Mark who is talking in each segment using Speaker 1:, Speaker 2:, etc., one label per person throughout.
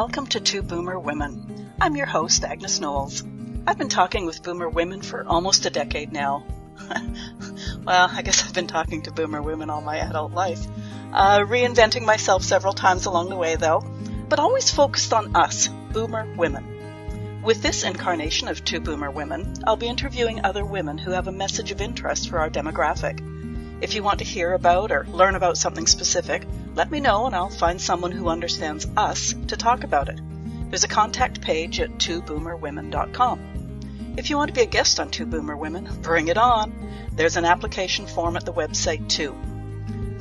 Speaker 1: welcome to Two Boomer Women. I'm your host, Agnes Knowles. I've been talking with Boomer women for almost a decade now. Well, I guess I've been talking to Boomer women all my adult life. Reinventing myself several times along the way, though, but always focused on us, Boomer women. With this incarnation of Two Boomer Women, I'll be interviewing other women who have a message of interest for our demographic. If you want to hear about or learn about something specific, let me know and I'll find someone who understands us to talk about it. There's a contact page at twoboomerwomen.com. If you want to be a guest on Two Boomer Women, bring it on. There's an application form at the website too.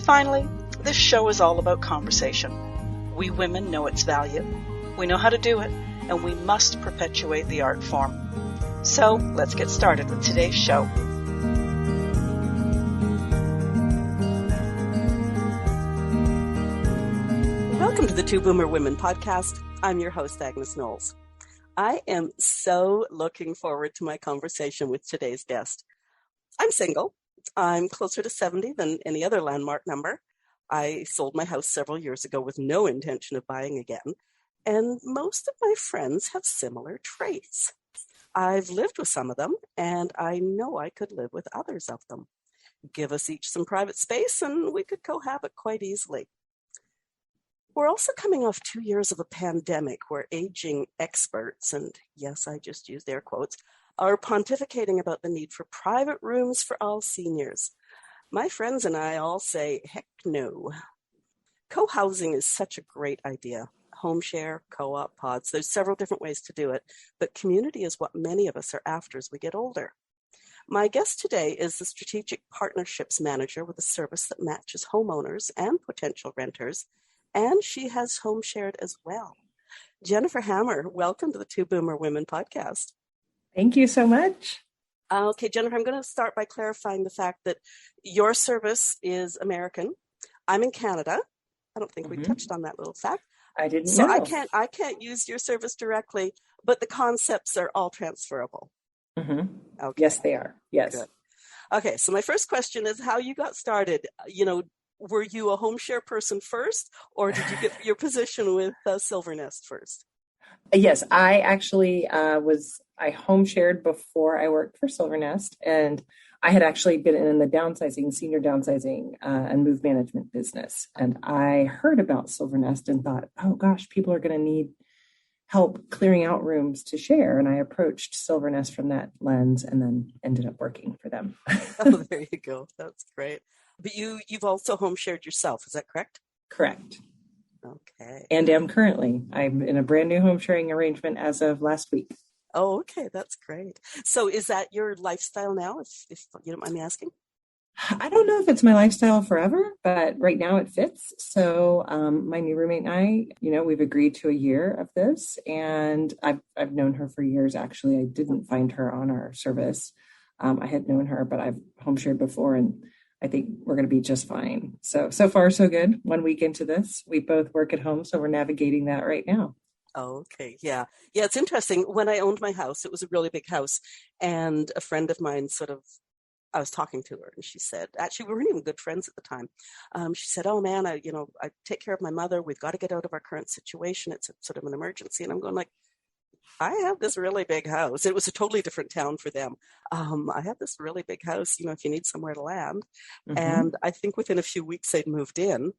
Speaker 1: Finally, this show is all about conversation. We women know its value. We know how to do it, and we must perpetuate the art form. So let's get started with today's show. Welcome to the Two Boomer Women podcast. I'm your host, Agnes Knowles. I am so looking forward to my conversation with today's guest. I'm single. I'm closer to 70 than any other landmark number. I sold my house several years ago with no intention of buying again, and most of my friends have similar traits. I've lived with some of them, and I know I could live with others of them. Give us each some private space, and we could cohabit quite easily. We're also coming off 2 years of a pandemic where aging experts, and yes, I just used air quotes, are pontificating about the need for private rooms for all seniors. My friends and I all say, heck no. Co-housing is such a great idea. HomeShare, co-op, pods, there's several different ways to do it, but community is what many of us are after as we get older. My guest today is the Strategic Partnerships Manager with a service that matches homeowners and potential renters, and she has HomeShared as well. Jennifer Hammer, welcome to the Two Boomer Women podcast.
Speaker 2: Thank you so much.
Speaker 1: Okay, Jennifer, I'm going to start by clarifying the fact that your service is American. I'm in Canada. I don't think we touched on that little fact.
Speaker 2: I didn't
Speaker 1: know.
Speaker 2: So
Speaker 1: I can't use your service directly, but the concepts are all transferable.
Speaker 2: Mm-hmm.
Speaker 1: Okay.
Speaker 2: Yes, they are. Yes.
Speaker 1: Good. Okay, so my first question is how you got started. Were you a HomeShare person first, or did you get your position with Silver Nest first?
Speaker 2: Yes, I actually I HomeShared before I worked for Silver Nest, and I had actually been in the senior downsizing and move management business. And I heard about Silver Nest and thought, oh gosh, people are going to need help clearing out rooms to share. And I approached Silver Nest from that lens and then ended up working for them.
Speaker 1: Oh, there you go. That's great. But you've also HomeShared yourself, is that correct?
Speaker 2: Correct.
Speaker 1: Okay.
Speaker 2: And am currently. I'm in a brand new home sharing arrangement as of last week.
Speaker 1: Oh, okay. That's great. So is that your lifestyle now, if you don't mind me asking?
Speaker 2: I don't know if it's my lifestyle forever, but right now it fits. So my new roommate and I, we've agreed to a year of this, and I've known her for years. Actually, I didn't find her on our service. I had known her, but I've home shared before, and I think we're going to be just fine. So far, so good. 1 week into this, we both work at home, so we're navigating that right now.
Speaker 1: Oh, okay. Yeah. It's interesting. When I owned my house, it was a really big house, and a friend of mine I was talking to her, and she said, actually, we weren't even good friends at the time. She said, oh man, I take care of my mother. We've got to get out of our current situation. It's sort of an emergency. And I'm going like, I have this really big house. It was a totally different town for them. I have this really big house, if you need somewhere to land. Mm-hmm. And I think within a few weeks they'd moved in,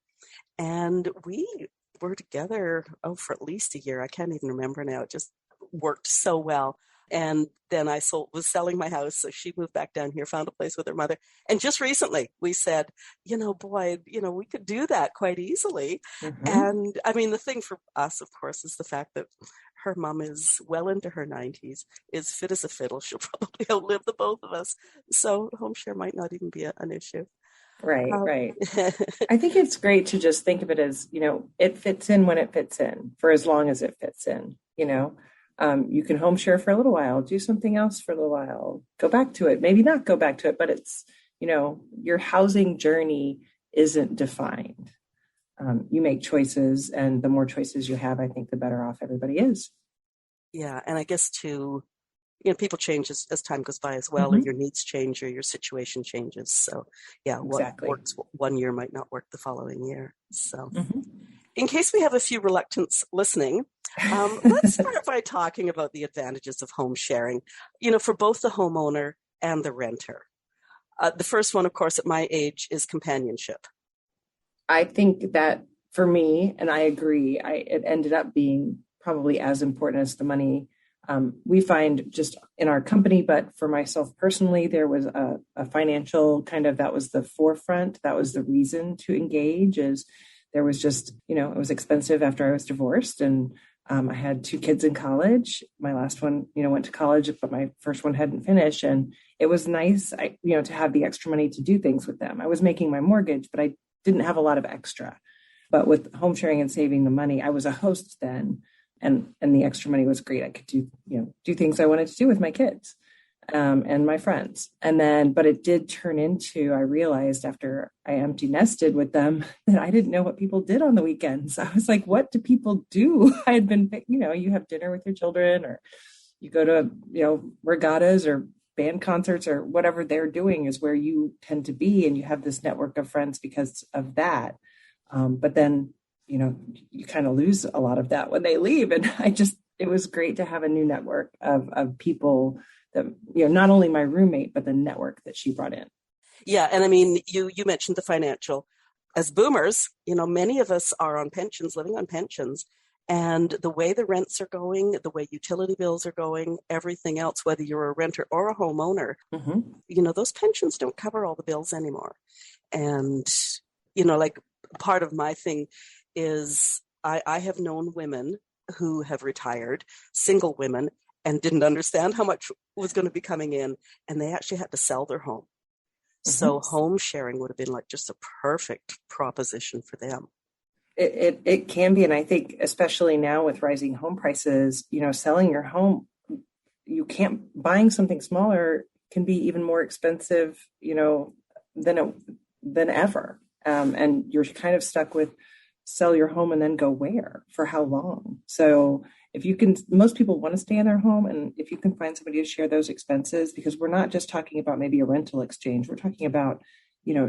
Speaker 1: and we were together, for at least a year. I can't even remember now. It just worked so well. And then was selling my house. So she moved back down here, found a place with her mother. And just recently we said, we could do that quite easily. Mm-hmm. And I mean, the thing for us, of course, is the fact that her mom is well into her 90s, is fit as a fiddle. She'll probably outlive the both of us. So HomeShare might not even be an issue.
Speaker 2: Right. I think it's great to just think of it as, it fits in when it fits in, for as long as it fits in. You can home share for a little while, do something else for a little while, go back to it, maybe not go back to it, but it's, your housing journey isn't defined. You make choices, and the more choices you have, I think the better off everybody is.
Speaker 1: Yeah. And I guess too, people change as time goes by as well, mm-hmm. or your needs change or your situation changes. So yeah, exactly. What works 1 year might not work the following year. So, mm-hmm. in case we have a few reluctants listening, let's start by talking about the advantages of home sharing, for both the homeowner and the renter. The first one, of course, at my age is companionship.
Speaker 2: I think that for me, and I agree, it ended up being probably as important as the money. We find just in our company, but for myself personally, there was a financial that was the forefront. That was the reason to engage. Is there was just, it was expensive after I was divorced, and I had 2 kids in college. My last one, went to college, but my first one hadn't finished. And it was nice, to have the extra money to do things with them. I was making my mortgage, but I didn't have a lot of extra. But with home sharing and saving the money, I was a host then. And the extra money was great. I could do things I wanted to do with my kids and my friends. And then, but it did turn into, I realized after I empty nested with them that I didn't know what people did on the weekends. I was like, what do people do? I had been, you have dinner with your children, or you go to, regattas or band concerts, or whatever they're doing is where you tend to be. And you have this network of friends because of that. But then, you kind of lose a lot of that when they leave. And it was great to have a new network of people that, not only my roommate, but the network that she brought in.
Speaker 1: Yeah. And I mean, you mentioned the financial. As boomers, many of us are on pensions, living on pensions. And the way the rents are going, the way utility bills are going, everything else, whether you're a renter or a homeowner, those pensions don't cover all the bills anymore. And, like part of my thing is I have known women who have retired, single women, and didn't understand how much was going to be coming in. And they actually had to sell their home. So home sharing would have been like just a perfect proposition for them.
Speaker 2: It can be. And I think especially now with rising home prices, selling your home, buying something smaller can be even more expensive, than ever. And you're kind of stuck with sell your home and then go where, for how long? So if you can, most people want to stay in their home. And if you can find somebody to share those expenses, because we're not just talking about maybe a rental exchange, we're talking about,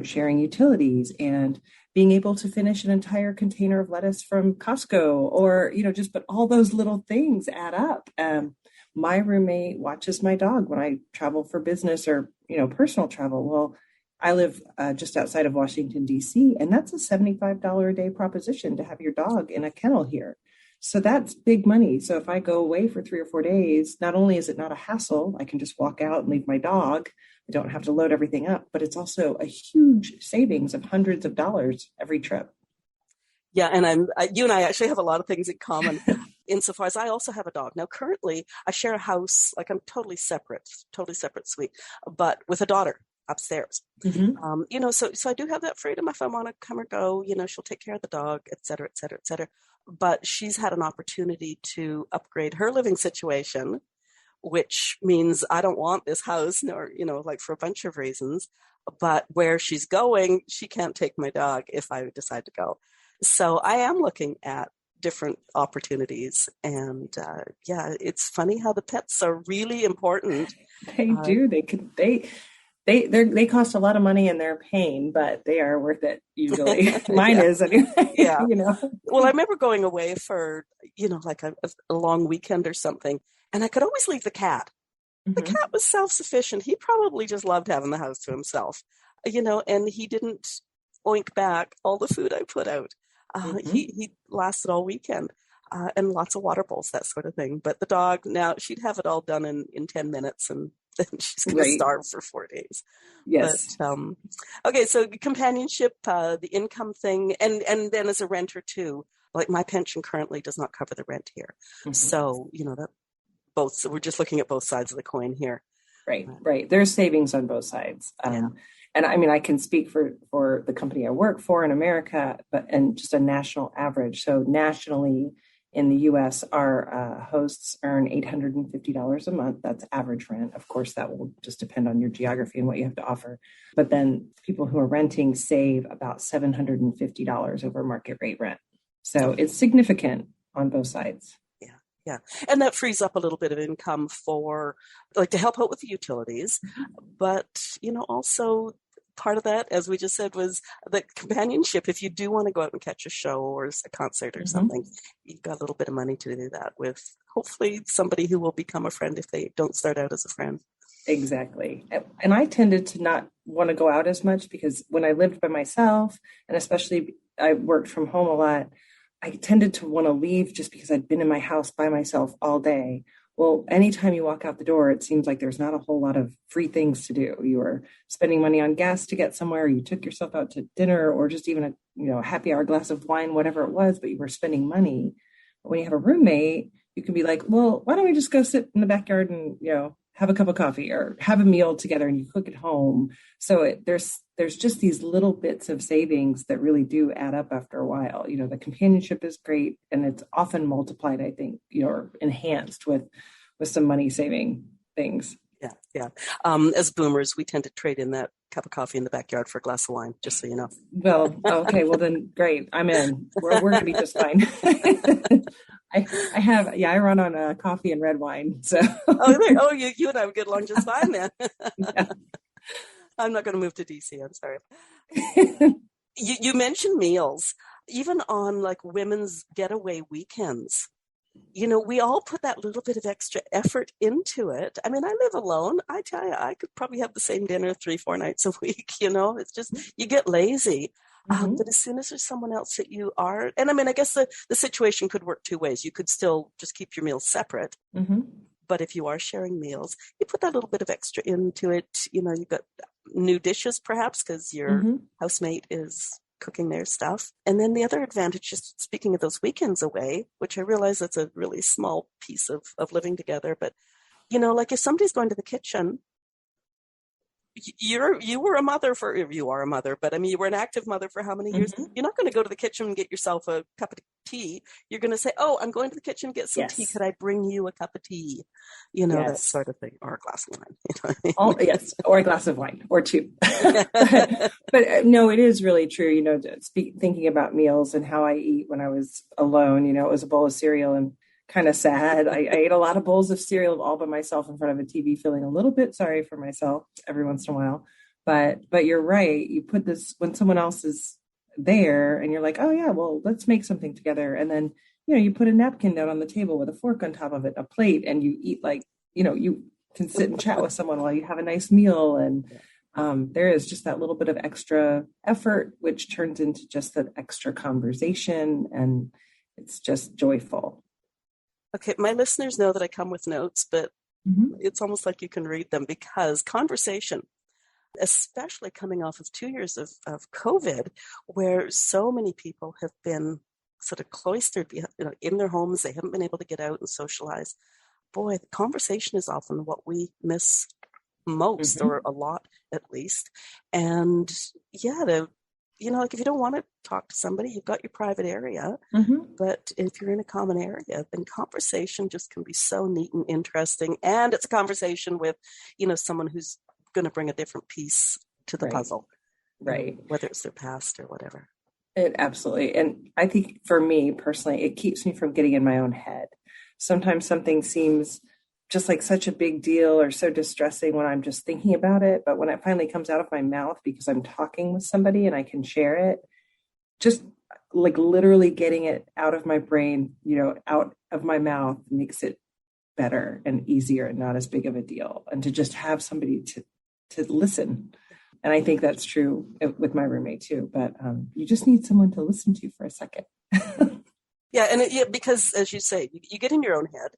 Speaker 2: sharing utilities and being able to finish an entire container of lettuce from Costco, or, but all those little things add up. My roommate watches my dog when I travel for business or, personal travel. Well, I live just outside of Washington, D.C., and that's a $75 a day proposition to have your dog in a kennel here. So that's big money. So if I go away for 3 or 4 days, not only is it not a hassle, I can just walk out and leave my dog. I don't have to load everything up, but it's also a huge savings of hundreds of dollars every trip.
Speaker 1: Yeah, and you and I actually have a lot of things in common insofar as I also have a dog. Now, currently, I share a house, like I'm totally separate suite, but with a daughter upstairs. So I do have that freedom if I want to come or go, she'll take care of the dog, et cetera, et cetera, et cetera. But she's had an opportunity to upgrade her living situation, which means I don't want this house, or, like for a bunch of reasons, but where she's going, she can't take my dog if I decide to go. So I am looking at different opportunities. And it's funny how the pets are really important.
Speaker 2: They do. They cost a lot of money and they're a pain, but they are worth it usually. Mine is anyway.
Speaker 1: Yeah. Well, I remember going away for, like a long weekend or something, and I could always leave the cat. The cat was self-sufficient. He probably just loved having the house to himself, and he didn't oink back all the food I put out. He lasted all weekend, and lots of water bowls, that sort of thing. But the dog, now she'd have it all done in 10 minutes, and then she's going to starve for 4 days.
Speaker 2: Yes.
Speaker 1: But, okay. So companionship, the income thing, and then as a renter too, like my pension currently does not cover the rent here. So, so we're just looking at both sides of the coin here.
Speaker 2: Right. There's savings on both sides. And I mean, I can speak for the company I work for in America, and just a national average. So nationally in the U.S., our hosts earn $850 a month. That's average rent. Of course, that will just depend on your geography and what you have to offer. But then people who are renting save about $750 over market rate rent. So it's significant on both sides.
Speaker 1: Yeah. And that frees up a little bit of income for, like, to help out with the utilities. But, also part of that, as we just said, was the companionship. If you do want to go out and catch a show or a concert or something, you've got a little bit of money to do that with, hopefully somebody who will become a friend if they don't start out as a friend.
Speaker 2: Exactly. And I tended to not want to go out as much because when I lived by myself, and especially I worked from home a lot, I tended to want to leave just because I'd been in my house by myself all day. Well, anytime you walk out the door, it seems like there's not a whole lot of free things to do. You are spending money on gas to get somewhere. You took yourself out to dinner or just even a happy hour glass of wine, whatever it was, but you were spending money. But when you have a roommate, you can be like, well, why don't we just go sit in the backyard and, have a cup of coffee or have a meal together and you cook at home. So there's just these little bits of savings that really do add up after a while. The companionship is great and it's often multiplied, I think, or enhanced with some money saving things.
Speaker 1: Yeah. As boomers, we tend to trade in that cup of coffee in the backyard for a glass of wine, just so you know.
Speaker 2: Well, okay. Well, then great. I'm in. We're going to be just fine. I run on coffee and red wine. So.
Speaker 1: You and I would get along just fine then.
Speaker 2: Yeah.
Speaker 1: I'm not going to move to DC. I'm sorry. You mentioned meals, even on like women's getaway weekends. We all put that little bit of extra effort into it. I mean, I live alone. I tell you, I could probably have the same dinner 3-4 nights a week. It's just, you get lazy. But as soon as there's someone else that you are, and I mean, I guess the situation could work two ways. You could still just keep your meals separate. But if you are sharing meals, you put that little bit of extra into it. You've got new dishes perhaps because your housemate is cooking their stuff. And then the other advantage, just speaking of those weekends away, which I realize that's a really small piece of living together, but like if somebody's going to the kitchen, you are a mother, but I mean, you were an active mother for how many years? You're not going to go to the kitchen and get yourself a cup of tea. You're going to say, oh, I'm going to the kitchen to get some tea. Could I bring you a cup of tea? That sort of thing, or a glass of wine.
Speaker 2: Yes, or a glass of wine or two. but no, it is really true. Thinking about meals and how I eat when I was alone, it was a bowl of cereal and kind of sad. I ate a lot of bowls of cereal all by myself in front of a TV, feeling a little bit sorry for myself every once in a while. But you're right. You put this when someone else is there and you're like, oh yeah, well, let's make something together. And then, you put a napkin down on the table with a fork on top of it, a plate, and you eat like, you can sit and chat with someone while you have a nice meal. And there is just that little bit of extra effort, which turns into just that extra conversation. And it's just joyful.
Speaker 1: Okay, my listeners know that I come with notes, but it's almost like you can read them because conversation, especially coming off of 2 years of COVID, where so many people have been sort of cloistered in their homes. They haven't been able to get out and socialize. Boy, the conversation is often what we miss most, or a lot at least. And like if you don't want to talk to somebody, you've got your private area. But if you're in a common area, then conversation just can be so neat and interesting. And it's a conversation with, someone who's going to bring a different piece to the puzzle. Right. Whether it's their past or whatever.
Speaker 2: It absolutely. And I think for me personally, it keeps me from getting in my own head. Sometimes something seems just like such a big deal or so distressing when I'm just thinking about it. But when it finally comes out of my mouth because I'm talking with somebody and I can share it, just like literally getting it out of my brain, out of my mouth makes it better and easier and not as big of a deal. And to just have somebody to listen. And I think that's true with my roommate too. But you just need someone to listen to for a second.
Speaker 1: Yeah, and because as you say, you get in your own head,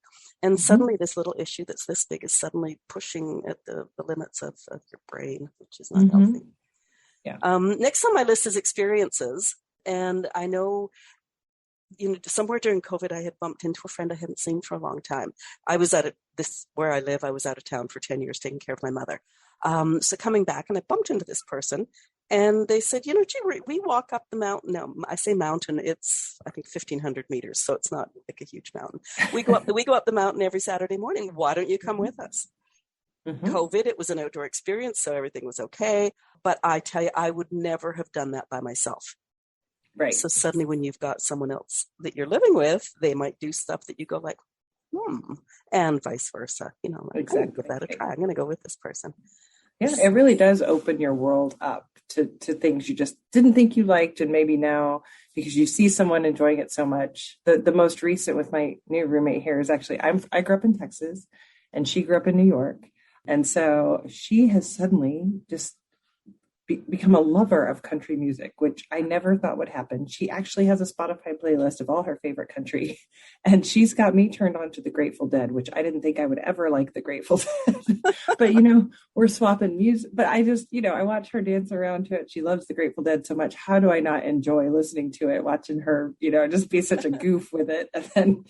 Speaker 1: and suddenly this little issue that's this big is suddenly pushing at the limits of your brain, which is not healthy.
Speaker 2: Yeah.
Speaker 1: Next on my list is experiences, and I know, somewhere during COVID, I had bumped into a friend I hadn't seen for a long time. I was where I live. I was out of town for 10 years taking care of my mother. So coming back, and I bumped into this person. And they said, gee, we walk up the mountain. Now, I say mountain, it's, I think, 1,500 meters. So it's not like a huge mountain. We go up the mountain every Saturday morning. Why don't you come with us? COVID, it was an outdoor experience, so everything was okay. But I tell you, I would never have done that by myself.
Speaker 2: Right.
Speaker 1: So suddenly when you've got someone else that you're living with, they might do stuff that you go like, and vice versa.
Speaker 2: Exactly.
Speaker 1: Give that a try. I'm going to go with this person.
Speaker 2: Yeah, it really does open your world up to things you just didn't think you liked, and maybe now because you see someone enjoying it so much. The most recent with my new roommate here is actually I grew up in Texas, and she grew up in New York, and so she has suddenly just become a lover of country music, which I never thought would happen. She actually has a Spotify playlist of all her favorite country, and she's got me turned on to the Grateful Dead, which I didn't think I would ever like the Grateful Dead. But we're swapping music. But I just, I watch her dance around to it. She loves the Grateful Dead so much. How do I not enjoy listening to it, watching her, just be such a goof with it? And then,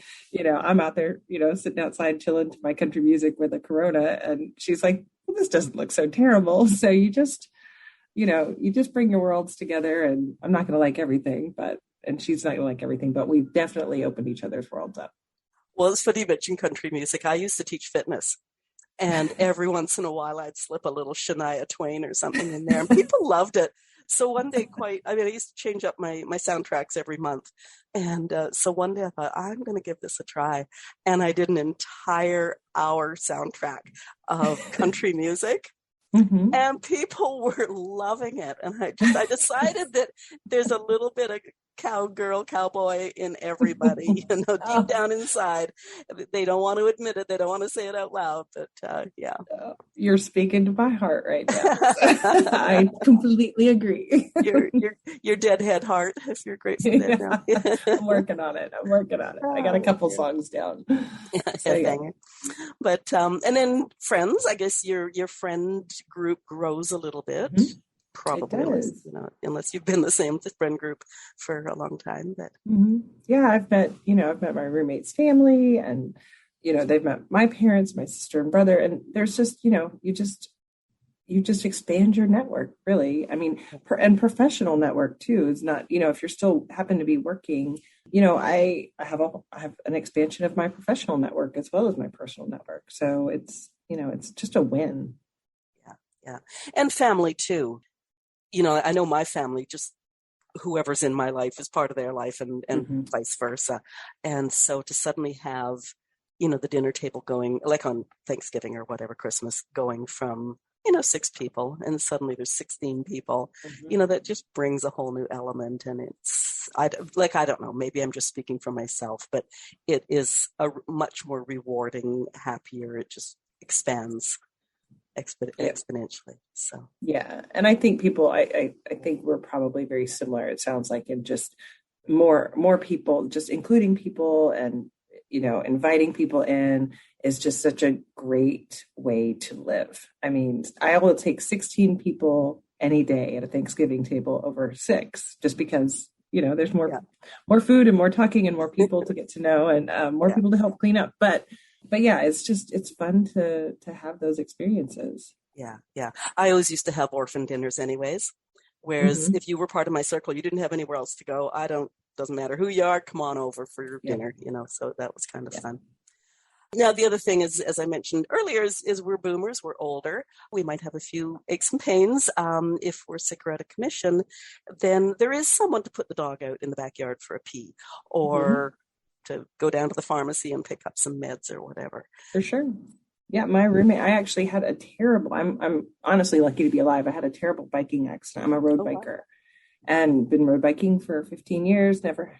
Speaker 2: I'm out there, sitting outside chilling to my country music with a Corona, and she's like, well, this doesn't look so terrible. So you just bring your worlds together, and I'm not going to like everything, and she's not going to like everything, but we've definitely opened each other's worlds up.
Speaker 1: Well, it's funny you mentioned country music. I used to teach fitness, and every once in a while I'd slip a little Shania Twain or something in there, and people loved it. So one day I used to change up my soundtracks every month. And so one day I thought, I'm going to give this a try. And I did an entire hour soundtrack of country music.
Speaker 2: Mm-hmm.
Speaker 1: And people were loving it. And I decided that there's a little bit of cowboy in everybody, deep down inside. They don't want to admit it. They don't want to say it out loud, but yeah.
Speaker 2: You're speaking to my heart right now. I completely agree.
Speaker 1: your deadhead heart, if you're Grateful Dead now.
Speaker 2: I'm working on it. I got a couple songs down.
Speaker 1: Yeah. But and then friends, I guess your friend group grows a little bit. Mm-hmm. Probably, unless you've been in the same friend group for a long time. But
Speaker 2: yeah, I've met my roommate's family, and they've met my parents, my sister and brother, and there's just you just expand your network, really. I mean, and professional network too is not, if you're still happen to be working, I have an expansion of my professional network as well as my personal network. So it's just a win.
Speaker 1: Yeah, and family too. I know my family, just whoever's in my life is part of their life, and vice versa. And so to suddenly have, the dinner table going, like on Thanksgiving or whatever, Christmas, going from, 6 people, and suddenly there's 16 people, that just brings a whole new element. And I don't know, maybe I'm just speaking for myself, but it is a much more rewarding, happier, it just expands exponentially. So
Speaker 2: yeah, and I think people, I think we're probably very similar. It sounds like, in just more people, just including people, and inviting people in is just such a great way to live. I mean, I will take 16 people any day at a Thanksgiving table over 6, just because there's more food and more talking and more people to get to know, and more people to help clean up. But yeah, it's fun to have those experiences.
Speaker 1: Yeah. I always used to have orphan dinners anyways. Whereas if you were part of my circle, you didn't have anywhere else to go. Doesn't matter who you are, come on over for your dinner, so that was kind of fun. Now, the other thing is, as I mentioned earlier, is we're boomers, we're older. We might have a few aches and pains. If we're sick or out of commission, then there is someone to put the dog out in the backyard for a pee, or to go down to the pharmacy and pick up some meds or whatever.
Speaker 2: For sure. Yeah, my roommate, I actually had a terrible, I'm honestly lucky to be alive. I had a terrible biking accident. I'm a road biker and been road biking for 15 years, never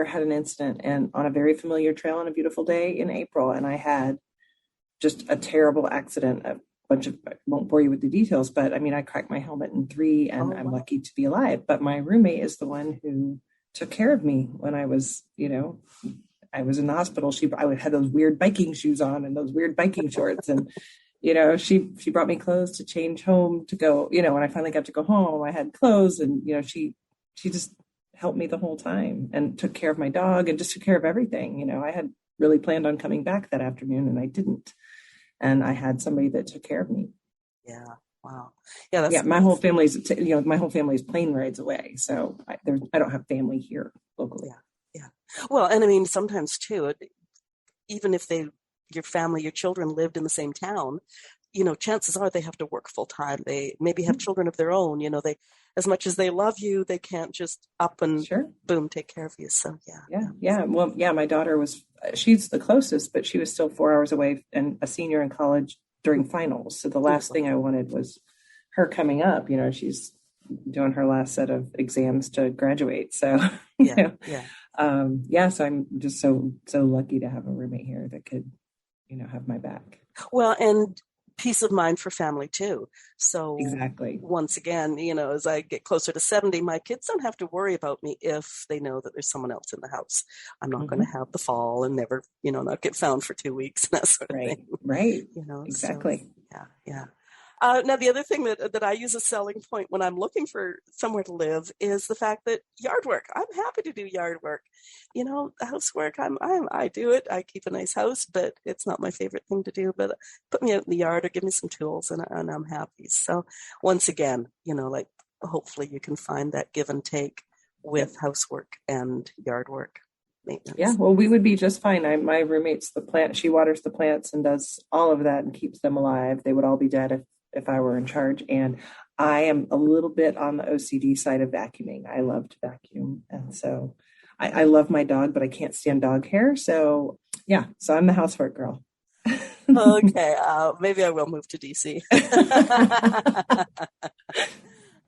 Speaker 2: had an incident, and on a very familiar trail on a beautiful day in April. And I had just a terrible accident, I won't bore you with the details, but I mean, I cracked my helmet in 3, and I'm lucky to be alive. But my roommate is the one who took care of me when I was, I was in the hospital. I had those weird biking shoes on and those weird biking shorts, and she brought me clothes to change home to go. When I finally got to go home, I had clothes, and she just helped me the whole time and took care of my dog and just took care of everything. I had really planned on coming back that afternoon, and I didn't, and I had somebody that took care of me.
Speaker 1: Yeah. Wow. Yeah.
Speaker 2: My whole family's plane rides away, so I don't have family here locally.
Speaker 1: Yeah. Well, and I mean, sometimes too, even if your family, your children lived in the same town, chances are they have to work full time. They maybe have children of their own. They, as much as they love you, they can't just up and boom, take care of you. So
Speaker 2: yeah. Well, yeah, my daughter she's the closest, but she was still 4 hours away, and a senior in college, during finals. So the last thing I wanted was her coming up. She's doing her last set of exams to graduate. So, so I'm just so lucky to have a roommate here that could, have my back.
Speaker 1: Well, and peace of mind for family too. So
Speaker 2: exactly.
Speaker 1: Once again, as I get closer to 70, my kids don't have to worry about me if they know that there's someone else in the house. I'm not going to have the fall and never, not get found for 2 weeks and that sort of thing.
Speaker 2: Right. Exactly.
Speaker 1: So, yeah. Now, the other thing that I use as a selling point when I'm looking for somewhere to live is the fact that yard work. I'm happy to do yard work. Housework. I do it. I keep a nice house, but it's not my favorite thing to do. But put me out in the yard or give me some tools, and I'm happy. So once again, hopefully you can find that give and take with housework and yard work. Maintenance.
Speaker 2: Yeah, well, we would be just fine. My roommate's the plant. She waters the plants and does all of that and keeps them alive. They would all be dead if I were in charge. And I am a little bit on the OCD side of vacuuming. I love to vacuum. And so I love my dog, but I can't stand dog hair. So yeah, so I'm the housework girl.
Speaker 1: Okay, maybe I will move to DC.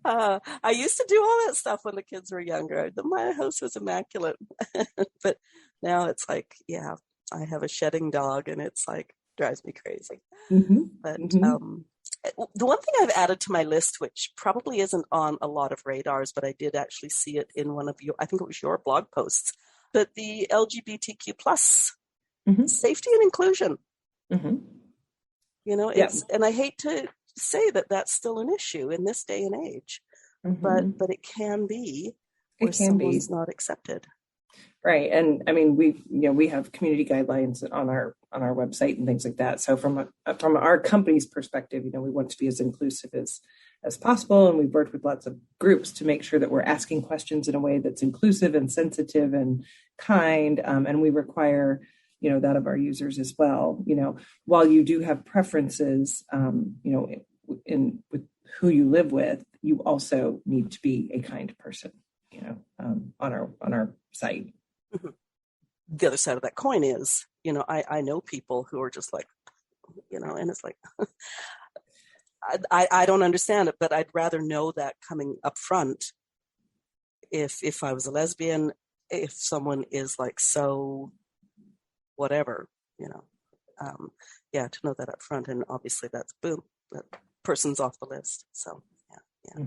Speaker 1: I used to do all that stuff when the kids were younger. My house was immaculate. But now it's like, yeah, I have a shedding dog and it's like drives me crazy. But the one thing I've added to my list, which probably isn't on a lot of radars, but I did actually see it in one of I think it was your blog posts, but the LGBTQ plus safety and inclusion. And I hate to say that that's still an issue in this day and age, but it can be where someone's not accepted.
Speaker 2: Right. And I mean, we have community guidelines on our website and things like that. So from our company's perspective, we want to be as inclusive as possible. And we've worked with lots of groups to make sure that we're asking questions in a way that's inclusive and sensitive and kind. And we require, that of our users as well. While you do have preferences, with who you live with, you also need to be a kind person, on our site.
Speaker 1: The other side of that coin is, I know people who are just like, and it's like, I don't understand it, but I'd rather know that coming up front. If I was a lesbian, if someone is like, so whatever, to know that up front. And obviously that's boom, that person's off the list. So, yeah.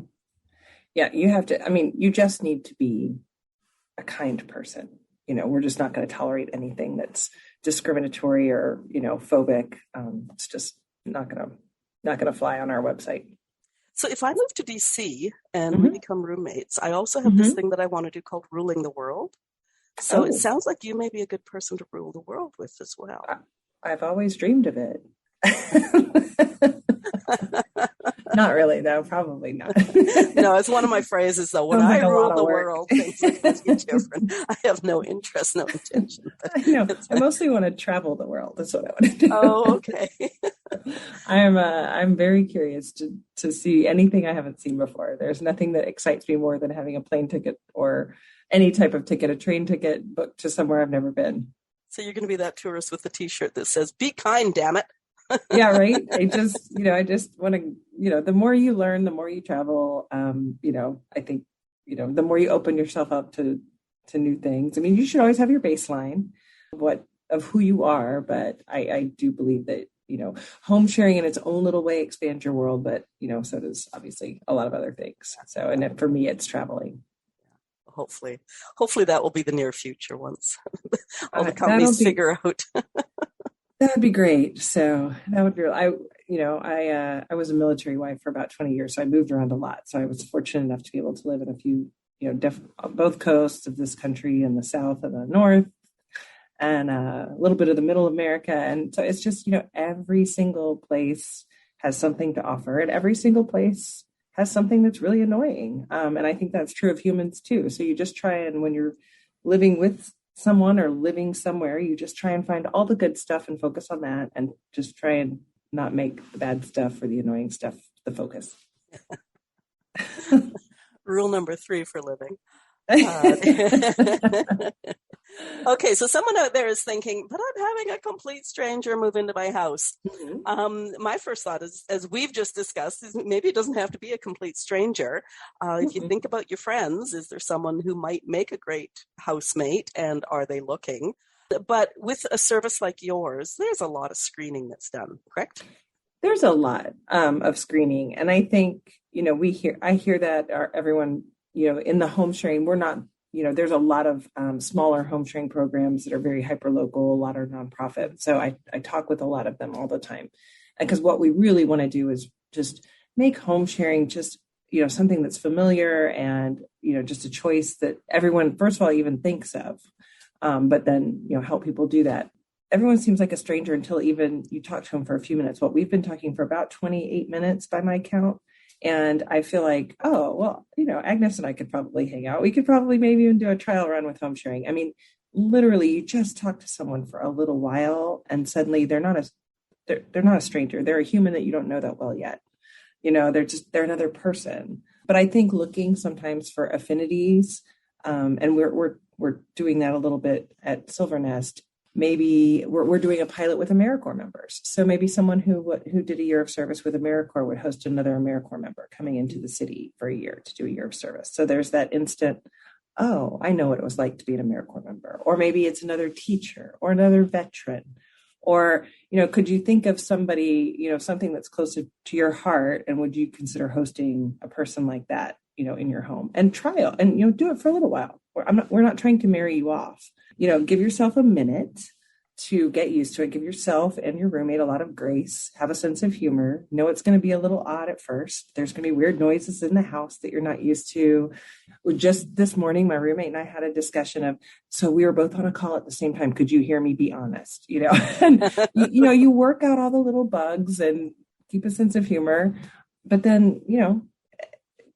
Speaker 2: Yeah, you have to, you just need to be a kind person. We're just not going to tolerate anything that's discriminatory or, phobic. It's just not going to fly on our website.
Speaker 1: So if I move to DC and we become roommates, I also have this thing that I want to do called ruling the world. So it sounds like you may be a good person to rule the world with as well.
Speaker 2: I've always dreamed of it. Not really, though. Probably not.
Speaker 1: No, it's one of my phrases, though. When I rule the world, things are going to be different. I have no interest, no intention.
Speaker 2: I mostly want to travel the world. That's what I want to do.
Speaker 1: Oh, okay.
Speaker 2: I'm very curious to see anything I haven't seen before. There's nothing that excites me more than having a plane ticket or any type of ticket, a train ticket booked to somewhere I've never been.
Speaker 1: So you're going to be that tourist with the T-shirt that says, "Be kind, damn it."
Speaker 2: Yeah, right. I just want to, the more you learn, the more you travel, I think, the more you open yourself up to new things. You should always have your baseline of who you are, but I do believe that, home sharing in its own little way expands your world, but, so does obviously a lot of other things. So, and for me, it's traveling.
Speaker 1: Hopefully that will be the near future once all the companies figure out.
Speaker 2: That would be great. So that would be, I was a military wife for about 20 years, so I moved around a lot. So I was fortunate enough to be able to live in a few, both coasts of this country and the South and the North and a little bit of the middle of America. And so it's just, every single place has something to offer and every single place has something that's really annoying. And I think that's true of humans too. So you just try and when you're living with someone or living somewhere, you just try and find all the good stuff and focus on that and just try and not make the bad stuff or the annoying stuff the focus.
Speaker 1: Rule number 3 for living. Okay, so someone out there is thinking, but I'm having a complete stranger move into my house. My first thought is, as we've just discussed, is maybe it doesn't have to be a complete stranger. If you think about your friends, is there someone who might make a great housemate, and are they looking? But with a service like yours, there's a lot of screening that's done, correct?
Speaker 2: There's a lot of screening. And I think, I hear that everyone, in the home sharing, we're not, there's a lot of smaller home sharing programs that are very hyper local, a lot are nonprofit. So I talk with a lot of them all the time. Because what we really want to do is just make home sharing just, something that's familiar and, just a choice that everyone, first of all, even thinks of. But then, help people do that. Everyone seems like a stranger until even you talk to them for a few minutes. Well, we've been talking for about 28 minutes by my count. And I feel like, oh, well, Agnes and I could probably hang out. We could probably maybe even do a trial run with home sharing. I mean, literally, you just talk to someone for a little while and suddenly they're not a stranger. They're a human that you don't know that well yet. They're another person. But I think looking sometimes for affinities, and we're doing that a little bit at Silver Nest. Maybe we're doing a pilot with AmeriCorps members. So maybe someone who did a year of service with AmeriCorps would host another AmeriCorps member coming into the city for a year to do a year of service. So there's that instant, oh, I know what it was like to be an AmeriCorps member. Or maybe it's another teacher or another veteran. Or, could you think of somebody, something that's closer to your heart, and would you consider hosting a person like that, in your home, and trial and, do it for a little while. We're not trying to marry you off. Give yourself a minute to get used to it. Give yourself and your roommate a lot of grace. Have a sense of humor. Know it's going to be a little odd at first. There's going to be weird noises in the house that you're not used to. Just this morning, my roommate and I had a discussion of, so we were both on a call at the same time. Could you hear me be honest? And, you work out all the little bugs and keep a sense of humor, but then,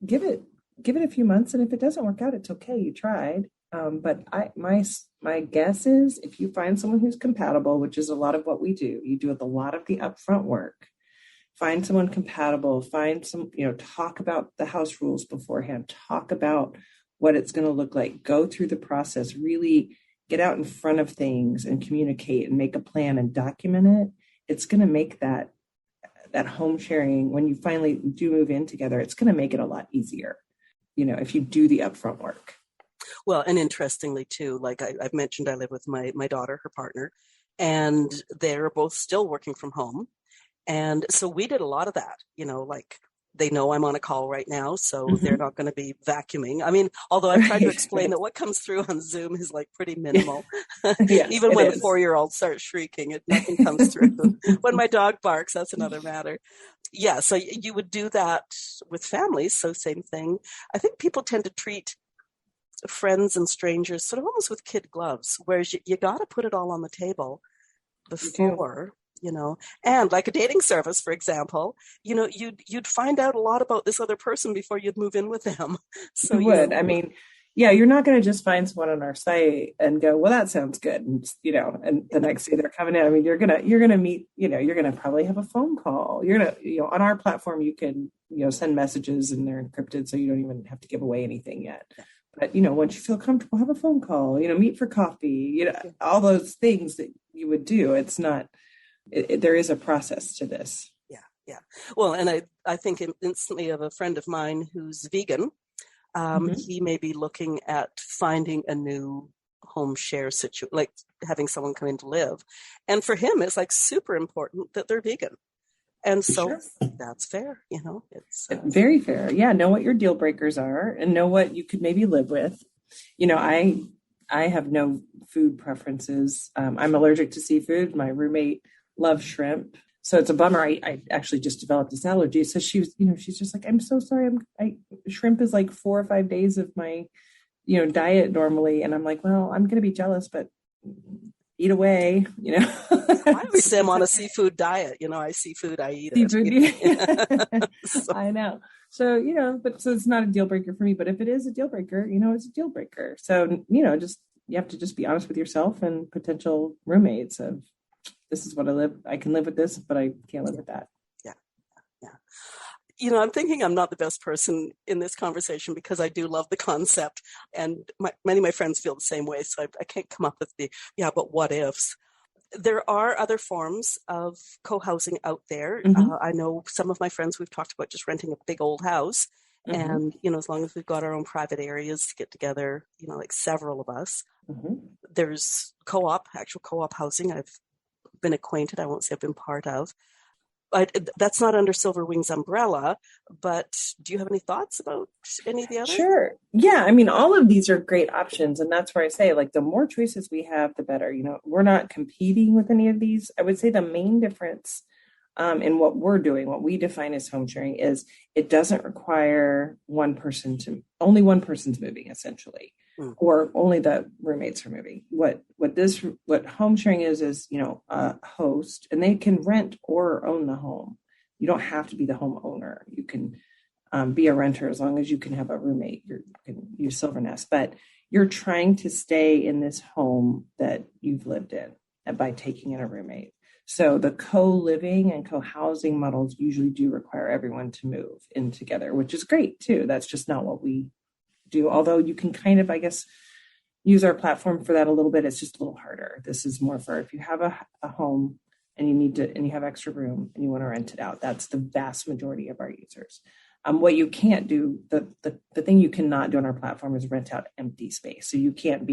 Speaker 2: give it a few months. And if it doesn't work out, it's okay. You tried. But my guess is if you find someone who's compatible, which is a lot of what we do, you do a lot of the upfront work, find someone compatible, find some, talk about the house rules beforehand, talk about what it's going to look like, go through the process, really get out in front of things and communicate and make a plan and document it. It's going to make that home sharing, when you finally do move in together, it's going to make it a lot easier, if you do the upfront work.
Speaker 1: Well, and interestingly too, like I've mentioned, I live with my daughter, her partner, and they're both still working from home. And so we did a lot of that, like they know I'm on a call right now, so they're not going to be vacuuming. I mean, although I've tried to explain that what comes through on Zoom is like pretty minimal.
Speaker 2: Yes,
Speaker 1: even when the 4-year-old starts shrieking, nothing comes through. When my dog barks, that's another matter. Yeah, so you would do that with families. So same thing. I think people tend to treat friends and strangers sort of almost with kid gloves, whereas you got to put it all on the table before, and like a dating service, for example, you'd find out a lot about this other person before you'd move in with them. So
Speaker 2: you would. I mean, yeah, you're not going to just find someone on our site and go, well, that sounds good. And, and the next day they're coming in. I mean, you're going to meet, you're going to probably have a phone call. You're going to, on our platform, you can, send messages and they're encrypted. So you don't even have to give away anything yet. But, once you feel comfortable, have a phone call, meet for coffee, all those things that you would do. It's not, there is a process to this.
Speaker 1: Yeah. Well, and I think instantly of a friend of mine who's vegan. He may be looking at finding a new home share situation, like having someone come in to live. And for him, it's like super important that they're vegan. And so that's fair, it's
Speaker 2: very fair. Yeah. Know what your deal breakers are and know what you could maybe live with. I have no food preferences. I'm allergic to seafood. My roommate loves shrimp. So it's a bummer. I actually just developed this allergy. So she was, she's just like, I'm so sorry. Shrimp is like 4 or 5 days of my, diet normally. And I'm like, well, I'm going to be jealous, but eat away,
Speaker 1: I always am on a seafood diet. I see food, I eat
Speaker 2: it. So. I know. So, so it's not a deal breaker for me, but if it is a deal breaker, it's a deal breaker. So, you have to just be honest with yourself and potential roommates of, this is what I can live with this, but I can't live with that.
Speaker 1: Yeah. I'm thinking I'm not the best person in this conversation because I do love the concept, and many of my friends feel the same way. So I can't come up with but what ifs. There are other forms of co-housing out there.
Speaker 2: Mm-hmm.
Speaker 1: I know some of my friends, we've talked about just renting a big old house.
Speaker 2: Mm-hmm.
Speaker 1: And, as long as we've got our own private areas to get together, like several of us.
Speaker 2: Mm-hmm.
Speaker 1: There's actual co-op housing I've been acquainted, I won't say I've been part of. That's not under Silver Wings umbrella, but do you have any thoughts about any of the others?
Speaker 2: Sure. Yeah. I mean, all of these are great options. And that's where I say, like, the more choices we have, the better. We're not competing with any of these. I would say the main difference in what we're doing, what we define as home sharing, is it doesn't require only one person's moving, essentially, or only the roommates are moving. What home sharing is a host, and they can rent or own the home. You don't have to be the homeowner. You can be a renter as long as you can have a roommate. You can use Silver Nest, but you're trying to stay in this home that you've lived in by taking in a roommate. So the co-living and co-housing models usually do require everyone to move in together, which is great too. That's just not what we do. Although you can kind of, I guess, use our platform for that a little bit. It's just a little harder. This is more for if you have a home and you have extra room and you want to rent it out. That's the vast majority of our users. What you can't do, the thing you cannot do on our platform is rent out empty space. So you can't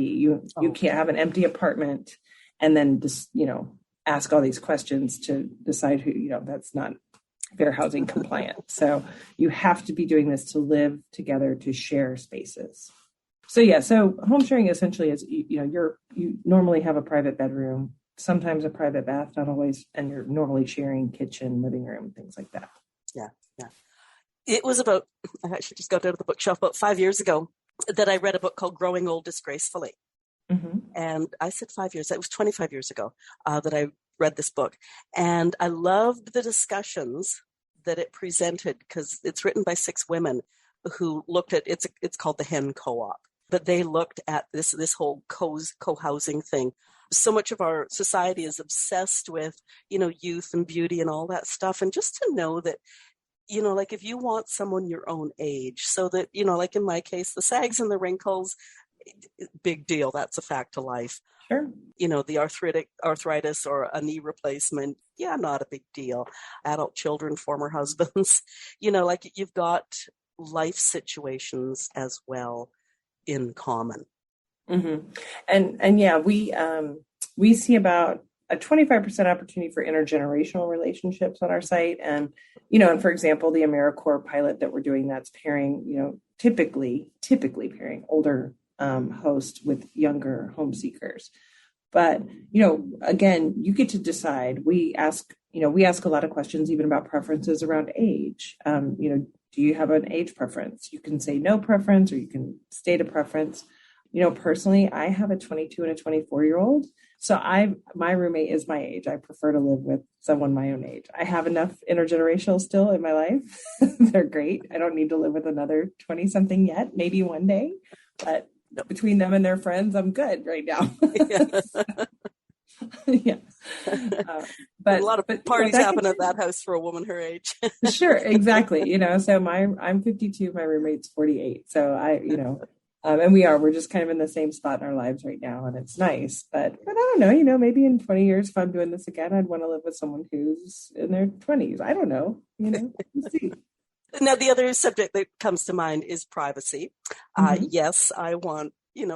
Speaker 2: have an empty apartment and then just, ask all these questions to decide who, that's not fair housing compliant. So you have to be doing this to live together, to share spaces. So home sharing essentially is, you normally have a private bedroom, sometimes a private bath, not always, and you're normally sharing kitchen, living room, things like that.
Speaker 1: Yeah. It was I actually just got out of the bookshelf about 5 years ago that I read a book called Growing Old Disgracefully.
Speaker 2: Mm-hmm.
Speaker 1: And I said 5 years, that was 25 years ago that I read this book. And I loved the discussions that it presented because it's written by 6 women who looked at, it's called the Hen Co-op, but they looked at this whole co-housing thing. So much of our society is obsessed with, youth and beauty and all that stuff. And just to know that, like if you want someone your own age, so that, like in my case, the sags and the wrinkles, big deal. That's a fact of life.
Speaker 2: Sure.
Speaker 1: The arthritis or a knee replacement, not a big deal. Adult children, former husbands, like you've got life situations as well in common.
Speaker 2: Mm-hmm. And yeah, we see about a 25% opportunity for intergenerational relationships on our site. And, and for example, the AmeriCorps pilot that we're doing, that's pairing, typically pairing older hosts with younger home seekers. But, again, you get to decide. We ask a lot of questions, even about preferences around age. Do you have an age preference? You can say no preference, or you can state a preference. Personally, I have a 22 and a 24-year-old. So my roommate is my age. I prefer to live with someone my own age. I have enough intergenerational still in my life. They're great. I don't need to live with another 20-something yet, maybe one day. But between them and their friends, I'm good right now. Yeah.
Speaker 1: But a lot of parties happen at that house for a woman her age.
Speaker 2: Sure, exactly. So I'm 52, my roommate's 48. So we're just kind of in the same spot in our lives right now, and it's nice. But I don't know, maybe in 20 years, if I'm doing this again, I'd want to live with someone who's in their 20s. I don't know, we'll see.
Speaker 1: Now, the other subject that comes to mind is privacy. Mm-hmm. Yes, I want,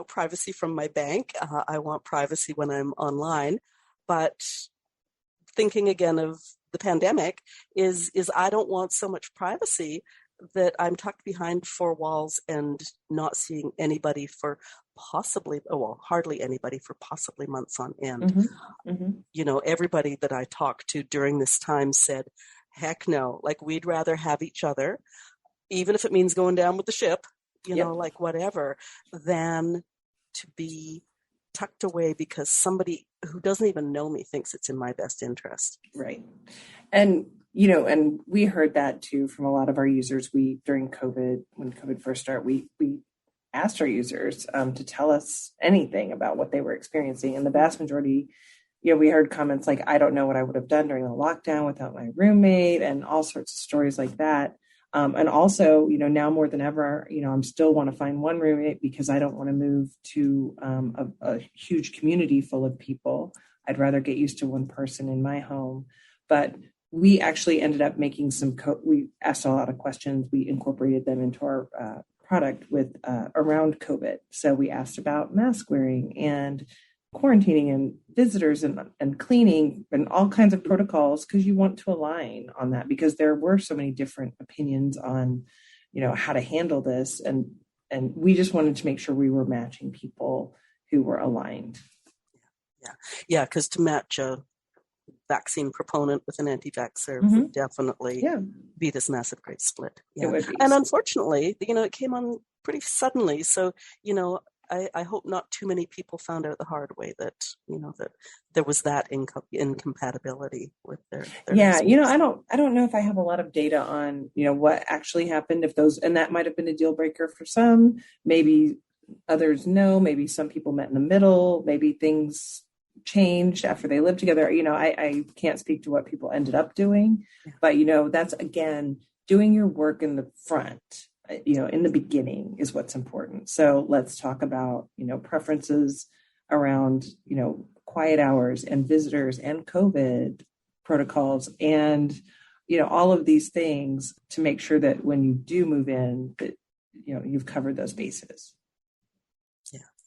Speaker 1: privacy from my bank. I want privacy when I'm online. But thinking again of the pandemic is I don't want so much privacy that I'm tucked behind 4 walls and not seeing anybody for hardly anybody for possibly months on end. Mm-hmm. Mm-hmm. Everybody that I talked to during this time said, heck no, like we'd rather have each other, even if it means going down with the ship, like whatever, than to be tucked away because somebody who doesn't even know me thinks it's in my best interest.
Speaker 2: Right. And, and we heard that too from a lot of our users. During COVID, when COVID first started, we asked our users to tell us anything about what they were experiencing. And the vast majority, we heard comments like, I don't know what I would have done during the lockdown without my roommate, and all sorts of stories like that. And also, now more than ever, I'm still want to find one roommate because I don't want to move to a huge community full of people. I'd rather get used to one person in my home. But we actually ended up making we asked a lot of questions. We incorporated them into our product with around COVID. So we asked about mask wearing and quarantining and visitors and cleaning and all kinds of protocols, because you want to align on that, because there were so many different opinions on, how to handle this. And we just wanted to make sure we were matching people who were aligned.
Speaker 1: Yeah. Because to match a vaccine proponent with an anti-vaxxer would definitely be this massive great split. Yeah. It would be. And unfortunately, it came on pretty suddenly. So, I hope not too many people found out the hard way that, that there was that incompatibility with their
Speaker 2: I don't know if I have a lot of data on, what actually happened, and that might have been a deal breaker for some, maybe others no, maybe some people met in the middle, maybe things changed after they lived together. I can't speak to what people ended up doing, but, that's, again, doing your work in the front. In the beginning is what's important. So let's talk about, preferences around, quiet hours and visitors and COVID protocols and, all of these things to make sure that when you do move in, that, you've covered those bases.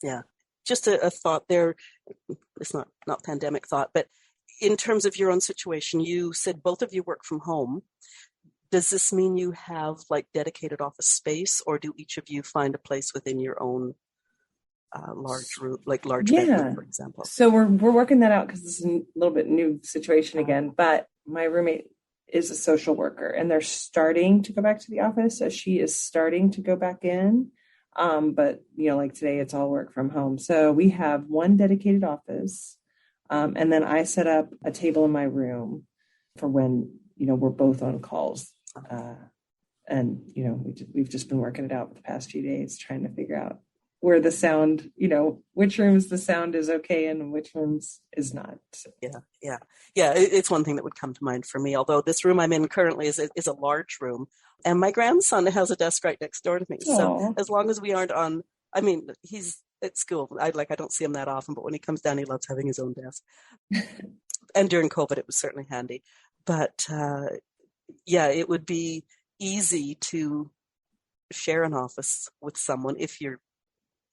Speaker 1: Yeah. Just a thought there. It's not pandemic thought, but in terms of your own situation, you said both of you work from home. Does this mean you have dedicated office space, or do each of you find a place within your own large room, large bedroom, for example?
Speaker 2: So we're working that out, because this is a little bit new situation again, but my roommate is a social worker and they're starting to go back to the office. So she is starting to go back in. But today it's all work from home. So we have one dedicated office. And then I set up a table in my room for when, we're both on calls. And we've just been working it out for the past few days, trying to figure out where the sound, which rooms the sound is okay and which rooms is not.
Speaker 1: Yeah. It's one thing that would come to mind for me, although this room I'm in currently is a large room, and my grandson has a desk right next door to me.
Speaker 2: Aww.
Speaker 1: So as long as we aren't he's at school. I don't see him that often, but when he comes down, he loves having his own desk. And during COVID, it was certainly handy. But it would be easy to share an office with someone if you're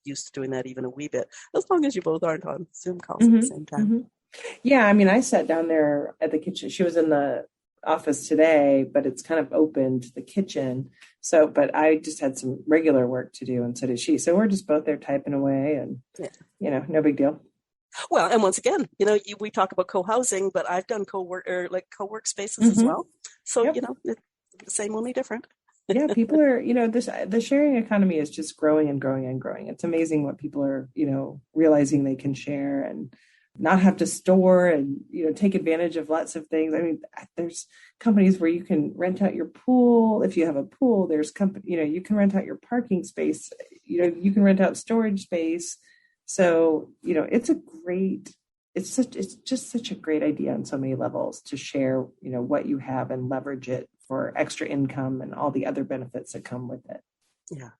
Speaker 1: used to doing that even a wee bit, as long as you both aren't on Zoom calls at the same time.
Speaker 2: Mm-hmm. Yeah, I sat down there at the kitchen. She was in the office today, but it's kind of open to the kitchen. So, but I just had some regular work to do, and so did she. So we're just both there typing away, and no big deal.
Speaker 1: Well, and once again, we talk about co-housing, but I've done co-work spaces as well. So, it's the same, only different.
Speaker 2: Yeah, people are, the sharing economy is just growing and growing and growing. It's amazing what people are, realizing they can share and not have to store and, take advantage of lots of things. There's companies where you can rent out your pool. If you have a pool, there's you can rent out your parking space, you can rent out storage space. So, it's just such a great idea on so many levels to share, what you have and leverage it for extra income and all the other benefits that come with it.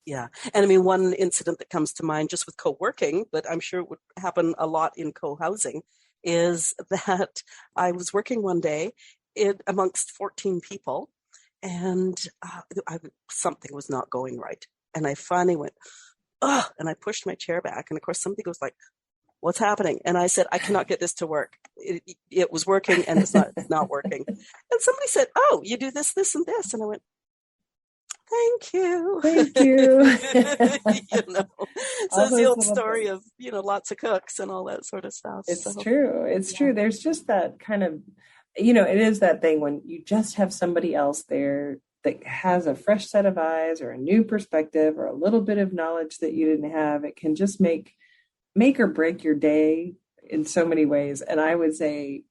Speaker 1: Yeah. And one incident that comes to mind just with co-working, but I'm sure it would happen a lot in co-housing, is that I was working one day amongst 14 people, and something was not going right. And I finally went, ugh, and I pushed my chair back. And of course, somebody goes like, what's happening? And I said, I cannot get this to work. It was working and it's not working. And somebody said, oh, you do this, this, and this. And I went, thank you.
Speaker 2: So
Speaker 1: it's the old story of, lots of cooks and all that sort of stuff.
Speaker 2: It's true. It's true. There's just that kind of, it is that thing when you just have somebody else there that has a fresh set of eyes or a new perspective or a little bit of knowledge that you didn't have. It can just make or break your day in so many ways. And I would say,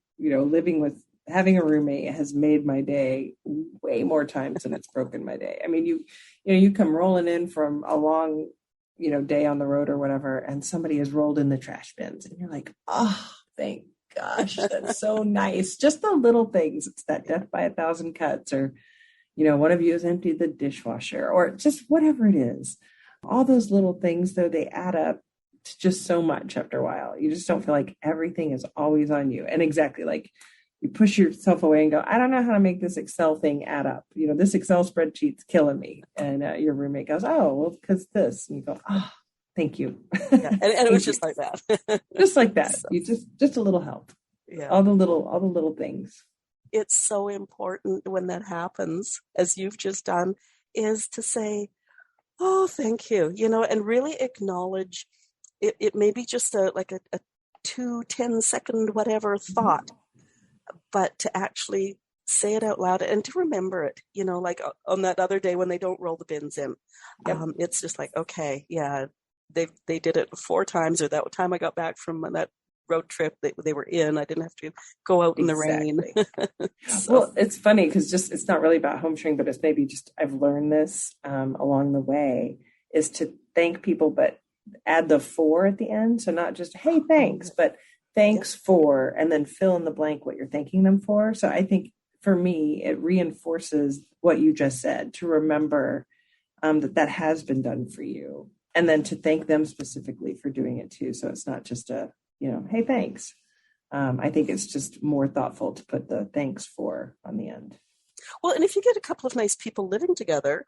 Speaker 2: having a roommate has made my day way more times than it's broken my day. You come rolling in from a long, day on the road or whatever, and somebody has rolled in the trash bins and you're like, oh, thank gosh, that's so nice. Just the little things. It's that death by a thousand cuts, or, one of you has emptied the dishwasher, or just whatever it is. All those little things, though, they add up to just so much after a while. You just don't feel like everything is always on you. And exactly, like, you push yourself away and go, I don't know how to make this Excel thing add up. This Excel spreadsheet's killing me. And your roommate goes, oh, well, because this. And you go, oh, thank you.
Speaker 1: Yeah. And it was just like that.
Speaker 2: Just like that. So, you just a little help.
Speaker 1: Yeah.
Speaker 2: All the little things.
Speaker 1: It's so important when that happens, as you've just done, is to say, oh, thank you, and really acknowledge it. It may be just a 10-second whatever thought, but to actually say it out loud and to remember it, like on that other day when they don't roll the bins in. Yep. It's just like, okay, yeah, they did it 4 times, or that time I got back from that road trip they were in, I didn't have to go out in the rain. So.
Speaker 2: Well, it's funny because it's not really about home sharing, but it's maybe just I've learned this along the way, is to thank people, but add the for at the end. So not just, hey, thanks, but thanks for, and then fill in the blank what you're thanking them for. So I think for me, it reinforces what you just said, to remember that has been done for you, and then to thank them specifically for doing it too. So it's not just a, hey, thanks. I think it's just more thoughtful to put the thanks for on the end.
Speaker 1: Well, and if you get a couple of nice people living together,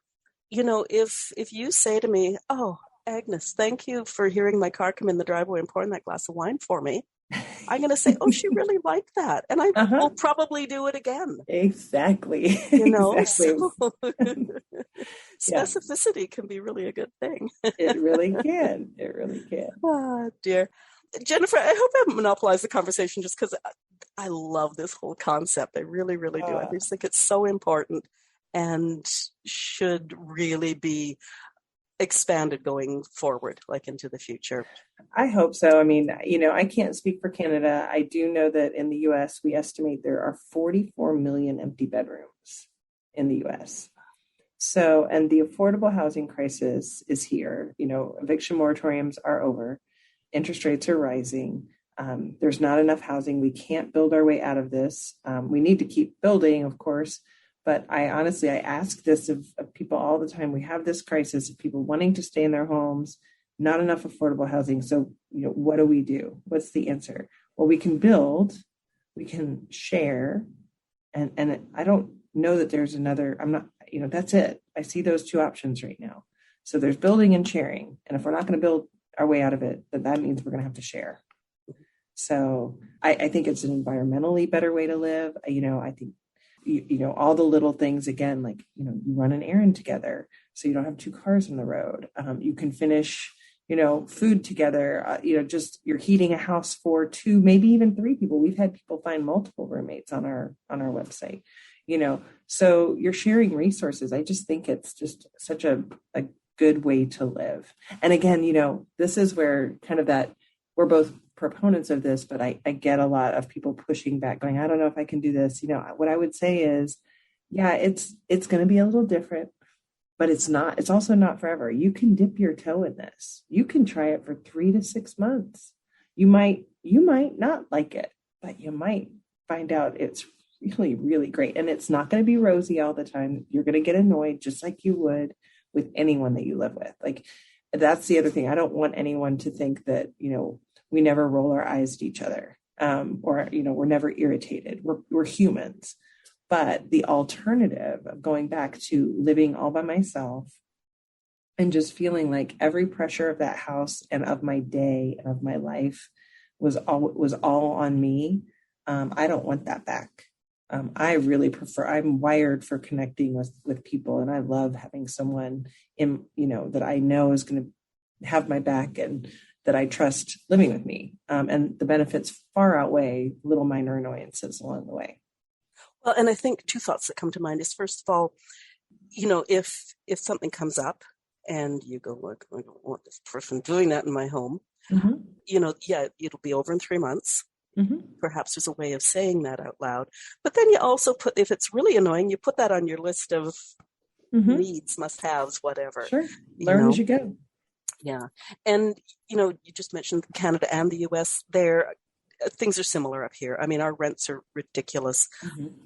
Speaker 1: if you say to me, oh, Agnes, thank you for hearing my car come in the driveway and pouring that glass of wine for me, I'm going to say, oh, she really liked that. And I will probably do it again.
Speaker 2: Exactly.
Speaker 1: Exactly. So, specificity can be really a good thing.
Speaker 2: It really can. It really can.
Speaker 1: Oh, dear. Jennifer, I hope I monopolized the conversation just because I love this whole concept. I really, really do. I just think it's so important and should really be expanded going forward, like into the future.
Speaker 2: I hope so. I mean, I can't speak for Canada. I do know that in the US, we estimate there are 44 million empty bedrooms in the US. So, and the affordable housing crisis is here. Eviction moratoriums are over. Interest rates are rising. There's not enough housing. We can't build our way out of this. We need to keep building, of course. But I ask this of people all the time. We have this crisis of people wanting to stay in their homes, not enough affordable housing. So, what do we do? What's the answer? Well, we can build, we can share. And I don't know that there's another, I'm not, that's it. I see those 2 options right now. So there's building and sharing. And if we're not going to build our way out of it, then that means we're going to have to share. So I think it's an environmentally better way to live. I think, all the little things, again, like, you run an errand together so you don't have 2 cars on the road. You can finish, food together, just you're heating a house for 2, maybe even 3 people. We've had people find multiple roommates on our website, so you're sharing resources. I just think it's just such a good way to live. And again, this is where kind of that we're both proponents of this, but I get a lot of people pushing back going, I don't know if I can do this. What I would say is, yeah, it's going to be a little different, but it's also not forever. You can dip your toe in this. You can try it for 3 to 6 months. You might not like it, but you might find out it's really, really great. And it's not going to be rosy all the time. You're going to get annoyed just like you would with anyone that you live with. Like, that's the other thing. I don't want anyone to think that, we never roll our eyes at each other, or, we're never irritated. We're humans. But the alternative of going back to living all by myself and just feeling like every pressure of that house and of my day and of my life was all on me. I don't want that back. I really prefer, I'm wired for connecting with people, and I love having someone that I know is going to have my back and that I trust living with me. And the benefits far outweigh little minor annoyances along the way.
Speaker 1: Well, and I think 2 thoughts that come to mind is, first of all, if something comes up and you go, look, I don't want this person doing that in my home, it'll be over in 3 months. Mm-hmm. Perhaps there's a way of saying that out loud. But then you also if it's really annoying, you put that on your list of needs, must-haves, whatever.
Speaker 2: Sure. Learn as you go.
Speaker 1: Yeah. And, you just mentioned Canada and the US there. things are similar up here. I mean, our rents are ridiculous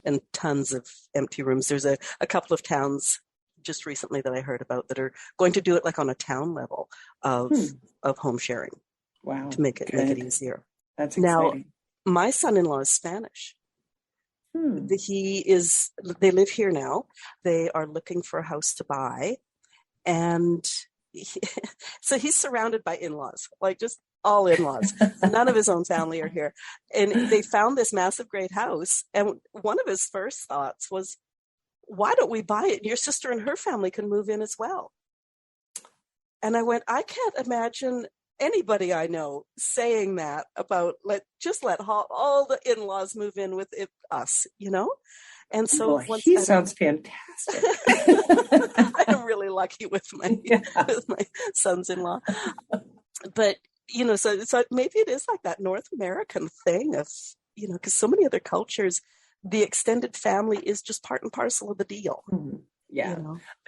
Speaker 1: and tons of empty rooms. There's a couple of towns just recently that I heard about that are going to do it like on a town level of home sharing.
Speaker 2: Wow.
Speaker 1: To make it easier.
Speaker 2: That's
Speaker 1: Now,
Speaker 2: exciting.
Speaker 1: my son-in-law is Spanish. They live here now. They are looking for a house to buy. And so he's surrounded by in-laws, like just all in-laws. None of his own family are here. And they found this massive, great house. And one of his first thoughts was, why don't we buy it? Your sister and her family can move in as well. And I went, I can't imagine anybody I know saying that about let all the in-laws move in with us, And so
Speaker 2: he sounds fantastic.
Speaker 1: I'm really lucky with my sons-in-law. But, so maybe it is like that North American thing of, because so many other cultures, the extended family is just part and parcel of the deal.
Speaker 2: Yeah.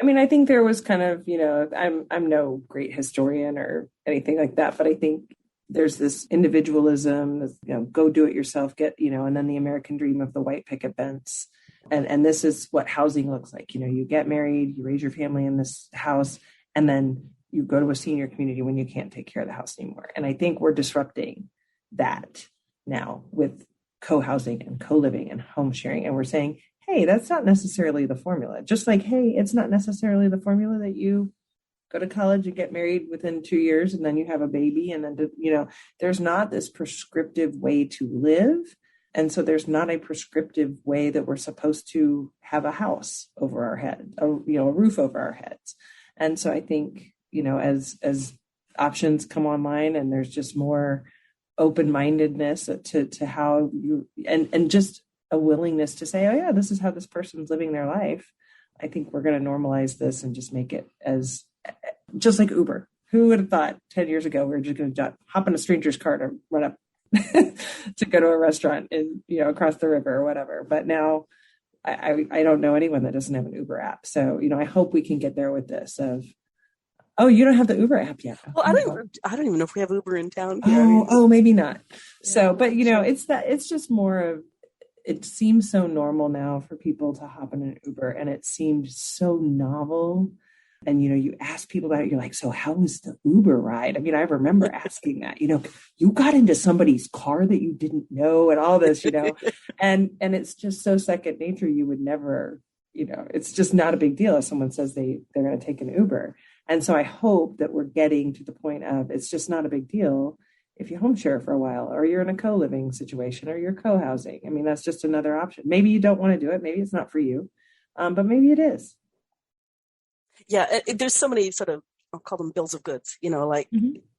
Speaker 2: I mean, I think there was kind of, I'm no great historian or anything like that, but I think there's this individualism, go do it yourself, and then the American dream of the white picket fence. And this is what housing looks like. You get married, you raise your family in this house, and then you go to a senior community when you can't take care of the house anymore. And I think we're disrupting that now with co-housing and co-living and home sharing. And we're saying, hey, that's not necessarily the formula. Just like, hey, it's not necessarily the formula that you go to college and get married within 2 years and then you have a baby. And then, there's not this prescriptive way to live. And so there's not a prescriptive way that we're supposed to have a house over our head, a roof over our heads. And so I think, as options come online and there's just more open-mindedness to how you, and just a willingness to say, oh yeah, this is how this person's living their life. I think we're going to normalize this and just make it as just like Uber. Who would have thought 10 years ago we were just going to hop in a stranger's car to run up to go to a restaurant and across the river or whatever. But now I don't know anyone that doesn't have an Uber app. So I hope we can get there with this. Oh, you don't have the Uber app yet.
Speaker 1: Well, I don't even know if we have Uber in town
Speaker 2: here. Maybe not. So, but it's just more of. It seems so normal now for people to hop in an Uber, and it seemed so novel. And, you ask people about it, you're like, so how was the Uber ride? I mean, I remember asking that, you got into somebody's car that you didn't know and all this, and it's just so second nature. You would never, it's just not a big deal if someone says they're going to take an Uber. And so I hope that we're getting to the point of it's just not a big deal if you home share for a while, or you're in a co-living situation, or you're co-housing. I mean, that's just another option. Maybe you don't want to do it. Maybe it's not for you, but maybe it is.
Speaker 1: Yeah, there's so many sort of, I'll call them bills of goods,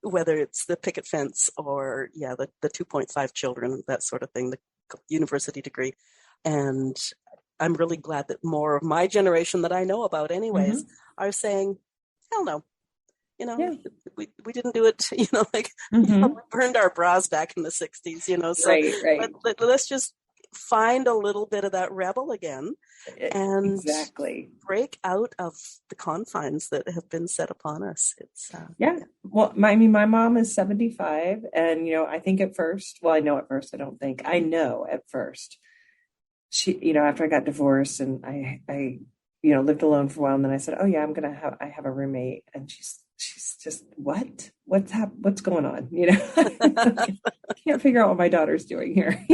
Speaker 1: whether it's the picket fence or, the 2.5 children, that sort of thing, the university degree. And I'm really glad that more of my generation that I know about anyways are saying, hell no. We didn't do it, we burned our bras back in the 60s, so
Speaker 2: right.
Speaker 1: let's just find a little bit of that rebel again and break out of the confines that have been set upon us. It's
Speaker 2: Well, my mom is 75 and, I think at first, I know at first she, after I got divorced and I lived alone for a while, and then I said, oh yeah, I have a roommate, and she's just, what's going on? Can't figure out what my daughter's doing here.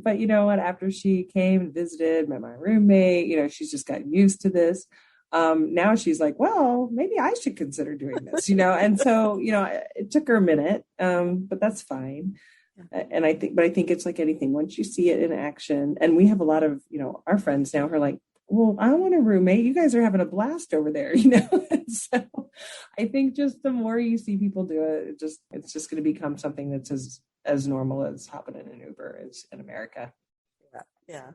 Speaker 2: But you know what, after she came and visited, met my roommate, she's just gotten used to this. Now she's like, well, maybe I should consider doing this, and so, it took her a minute, but that's fine. And I think it's like anything, once you see it in action, and we have a lot of, our friends now who are like, well, I want a roommate. You guys are having a blast over there, So I think just the more you see people do it, it's just going to become something that's as normal as hopping in an Uber is in America.
Speaker 1: Yeah.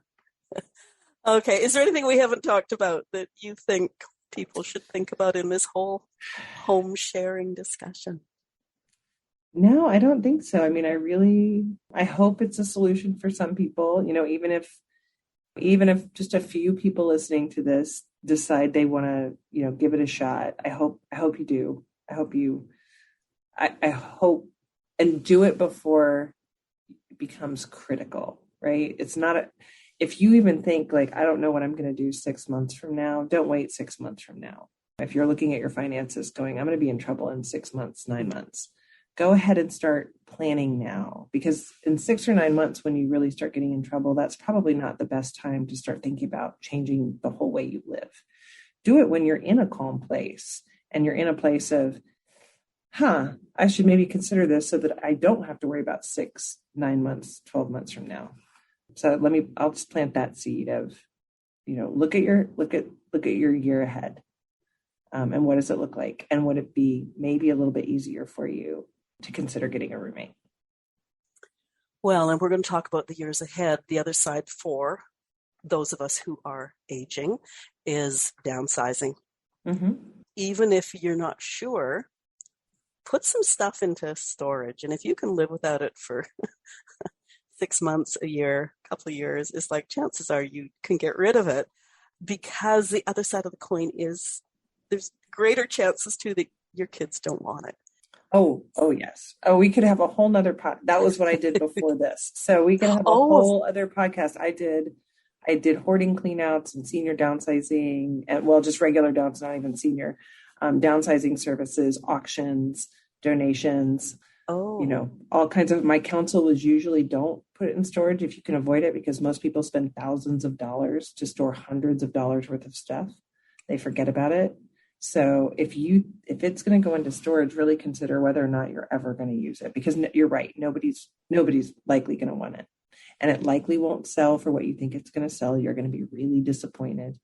Speaker 1: Okay. Is there anything we haven't talked about that you think people should think about in this whole home sharing discussion?
Speaker 2: No, I don't think so. I mean, I hope it's a solution for some people, even if just a few people listening to this decide they want to, give it a shot. I hope you do. I hope and do it before becomes critical, right? It's not if you even think like, I don't know what I'm going to do 6 months from now, don't wait 6 months from now. If you're looking at your finances going, I'm going to be in trouble in 6 months, 9 months, go ahead and start planning now, because in 6 or 9 months, when you really start getting in trouble, that's probably not the best time to start thinking about changing the whole way you live. Do it when you're in a calm place and you're in a place of, I should maybe consider this so that I don't have to worry about 6, 9 months, 12 months from now. So I'll just plant that seed of, look at your year ahead. And what does it look like? And would it be maybe a little bit easier for you to consider getting a roommate?
Speaker 1: Well, and we're going to talk about the years ahead. The other side for those of us who are aging is downsizing.
Speaker 2: Mm-hmm.
Speaker 1: Even if you're not sure, put some stuff into storage. And if you can live without it for 6 months, a year, a couple of years, it's like chances are you can get rid of it, because the other side of the coin is there's greater chances too that your kids don't want it.
Speaker 2: Oh, yes. Oh, we could have a whole nother that was what I did before this. So we could have a whole other podcast. I did hoarding cleanouts and senior downsizing, and just regular downs, not even senior, downsizing services, auctions, donations, all kinds of. My counsel is usually don't put it in storage if you can avoid it, because most people spend thousands of dollars to store hundreds of dollars worth of stuff. They forget about it. So if it's going to go into storage, really consider whether or not you're ever going to use it, because you're right. Nobody's likely going to want it, and it likely won't sell for what you think it's going to sell. You're going to be really disappointed.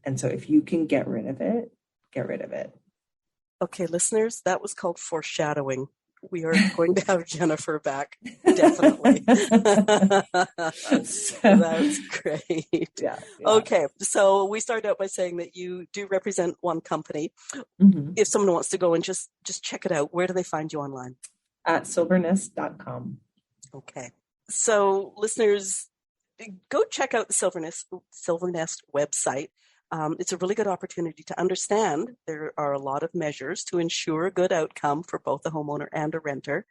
Speaker 2: And so if you can get rid of it, get rid of it.
Speaker 1: Okay, listeners, that was called foreshadowing. We are going to have Jennifer back, definitely. That's great. Yeah. Okay, so we started out by saying that you do represent one company. Mm-hmm. If someone wants to go and just check it out, where do they find you online?
Speaker 2: At silvernest.com.
Speaker 1: Okay, so listeners, go check out the Silvernest website. It's a really good opportunity to understand there are a lot of measures to ensure a good outcome for both a homeowner and a renter.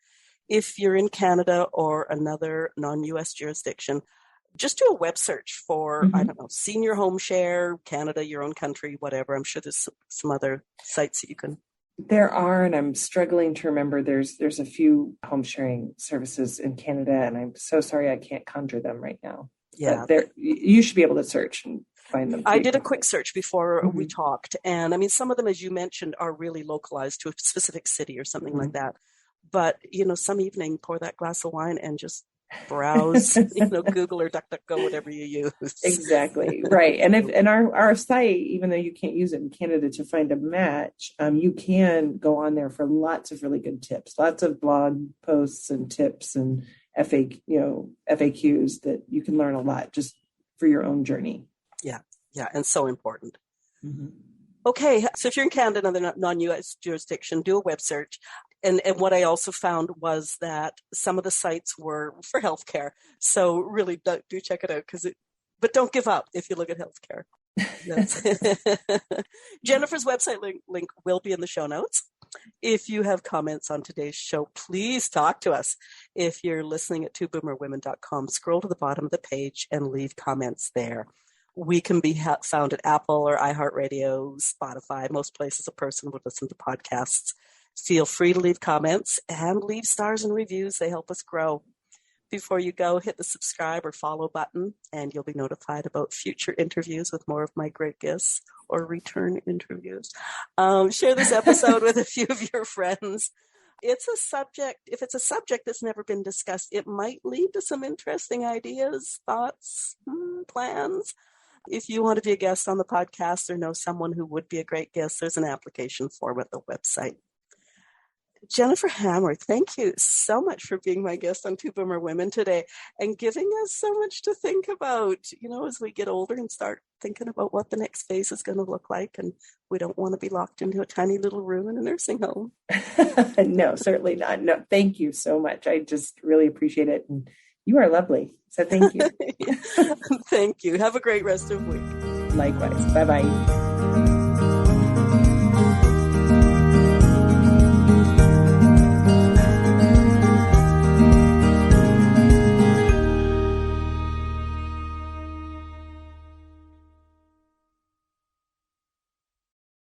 Speaker 1: If you're in Canada or another non-US jurisdiction, just do a web search for, senior HomeShare, Canada, your own country, whatever. I'm sure there's some other sites that you can.
Speaker 2: There are, and I'm struggling to remember. There's a few home sharing services in Canada, and I'm so sorry I can't conjure them right now. Yeah, you should be able to search and find them.
Speaker 1: I did a quick search before we talked, and I mean, some of them, as you mentioned, are really localized to a specific city or something like that. But, some evening, pour that glass of wine and just browse, Google or DuckDuckGo, whatever you use.
Speaker 2: Exactly. Right. And our site, even though you can't use it in Canada to find a match, you can go on there for lots of really good tips, lots of blog posts and tips and FAQs that you can learn a lot just for your own journey.
Speaker 1: Yeah. And so important. Mm-hmm. Okay. So if you're in Canada, another non-US jurisdiction, do a web search. And what I also found was that some of the sites were for healthcare. So really do check it out, but don't give up if you look at healthcare. Jennifer's website link will be in the show notes. If you have comments on today's show, please talk to us. If you're listening at twoboomerwomen.com, scroll to the bottom of the page and leave comments there. We can be found at Apple or iHeartRadio, Spotify, most places a person would listen to podcasts. Feel free to leave comments and leave stars and reviews. They help us grow. Before you go, hit the subscribe or follow button, and you'll be notified about future interviews with more of my great guests or return interviews. Share this episode with a few of your friends. If it's a subject that's never been discussed, it might lead to some interesting ideas, thoughts, plans. If you want to be a guest on the podcast or know someone who would be a great guest, there's an application form at the website. Jennifer Hammer, thank you so much for being my guest on Two Boomer Women today and giving us so much to think about, as we get older and start thinking about what the next phase is going to look like. And we don't want to be locked into a tiny little room in a nursing home.
Speaker 2: No, certainly not. No, thank you so much. I just really appreciate it. And you are lovely. So thank you.
Speaker 1: Thank you. Have a great rest of the week.
Speaker 2: Likewise. Bye-bye.